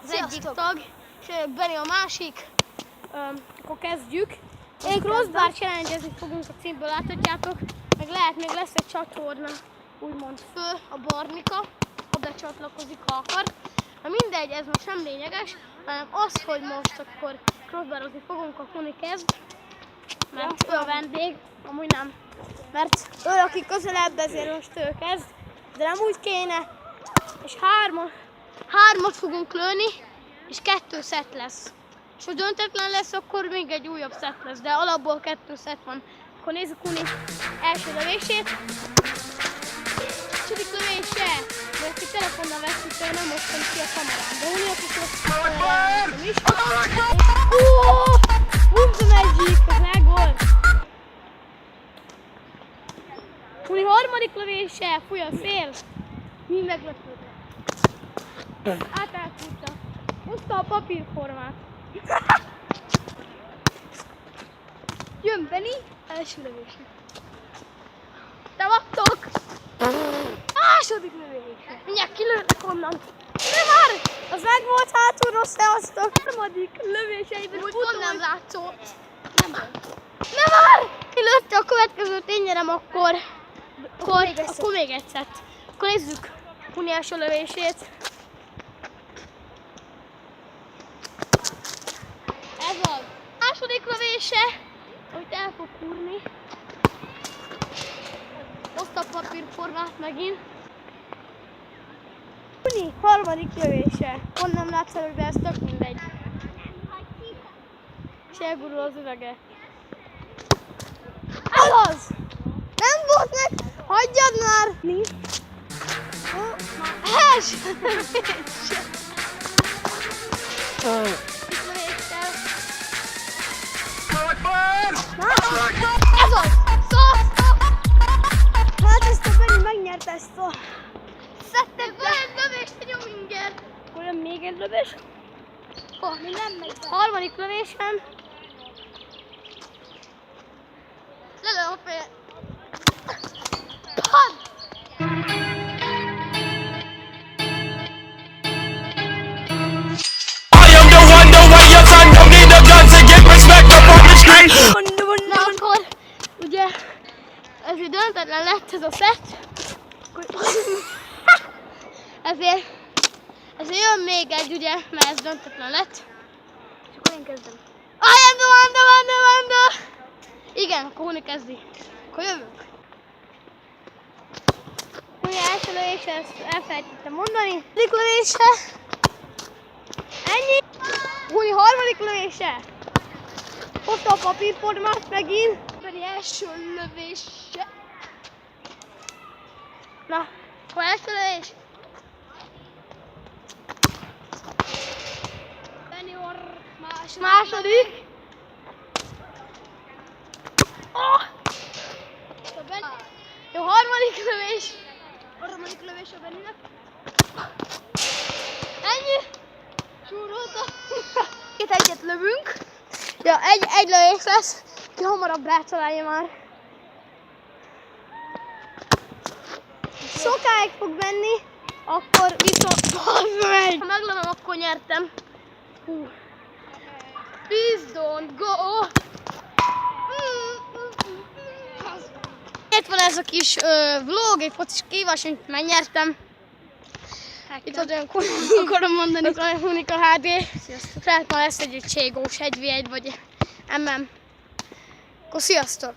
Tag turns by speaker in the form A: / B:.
A: az egyik tag, és Benni a másik. Akkor kezdjük. Én crossbar challenge-ezni fogunk a címből, láthatjátok. Meg lehet, még lesz egy csatorna, úgymond föl, a Barnika, oda csatlakozik, ha akar. Na mindegy, ez most nem lényeges, hanem az, hogy most akkor crossbarozni fogunk, a Kuni kezd. Mert ő a vendég, amúgy nem. Mert ő, aki közelebb, ezért most ő kezd. De nem úgy kéne. És hármat fogunk lőni, és 2 szett lesz. És ha döntetlen lesz, akkor még egy újabb szett lesz, de alapból 2 szett van. Akkor nézzük Kuni első lövését. Második lövése! De ezt a telefonnal veszünk fel, nem mostan ki a kamerán. De Kuni akkor is. Boom the magic! Ez megvolt! Kuni harmadik lövése! Fúj a szél! Mi meglepődött? Elfújta. Hozta a papírformát. Jön Benni, első lövése. Te vagytok! Második lövése. Mindjárt kilőnek onnan. De már! Az meg volt hátulról, szevasztok! Harmadik lövéseiben futom. Nem látszott. Nem már! Kilőtte a következőt, én nyerem akkor. Akkor még egyszer. Akkor nézzük Kuni első lövését. Ez az második lövése, amit el fog fúrni. Hozta a papírformát megint. Kuni harmadik lövése. Pont nem látsz előbb, de ez tök mindegy. És elgurul az ürege. Ez az! Nem volt meg! Hagyjad már! Mi? Első lövése! Ez az! Hát ezt a Benni megnyerte ezt a... Szedtek be egy lövést, nyom mindjárt! Akkor jön még egy lövés. Mi nem megy be. Harmadik lövésem. Lelőm a fél. Pad! Na akkor, ugye, ezért döntetlen lett ez a szett, ezért jön még egy, ugye, mert ez döntetlen lett, és akkor én kezdem. Vanda! Igen, akkor Kuni kezdi. Akkor jövünk. Kuni első lövése, ezt elfelejtettem mondani. Harmadik lövése. Ennyi. Kuni harmadik lövése. Hozta a papírformát megint. Benni első lövése. Na, akkor első lövés. Benni második. Oh! Jó, harmadik lövés. Harmadik lövés a Benninek. Ennyi. Súrolta. Itt egyet lövünk. Ja, egy lövés lesz, ki hamarabb rátalálja már. Sokáig fog menni, akkor viszont ha meglövöm, akkor nyertem. Please don't go! Itt van ez a kis vlog, egy focis kihívás, amit megnyertem. Itt olyan akarom mondani, hogy Unika HD. Lehet, ma lesz egy Cségós 1v1 vagy MM. Akkor sziasztok!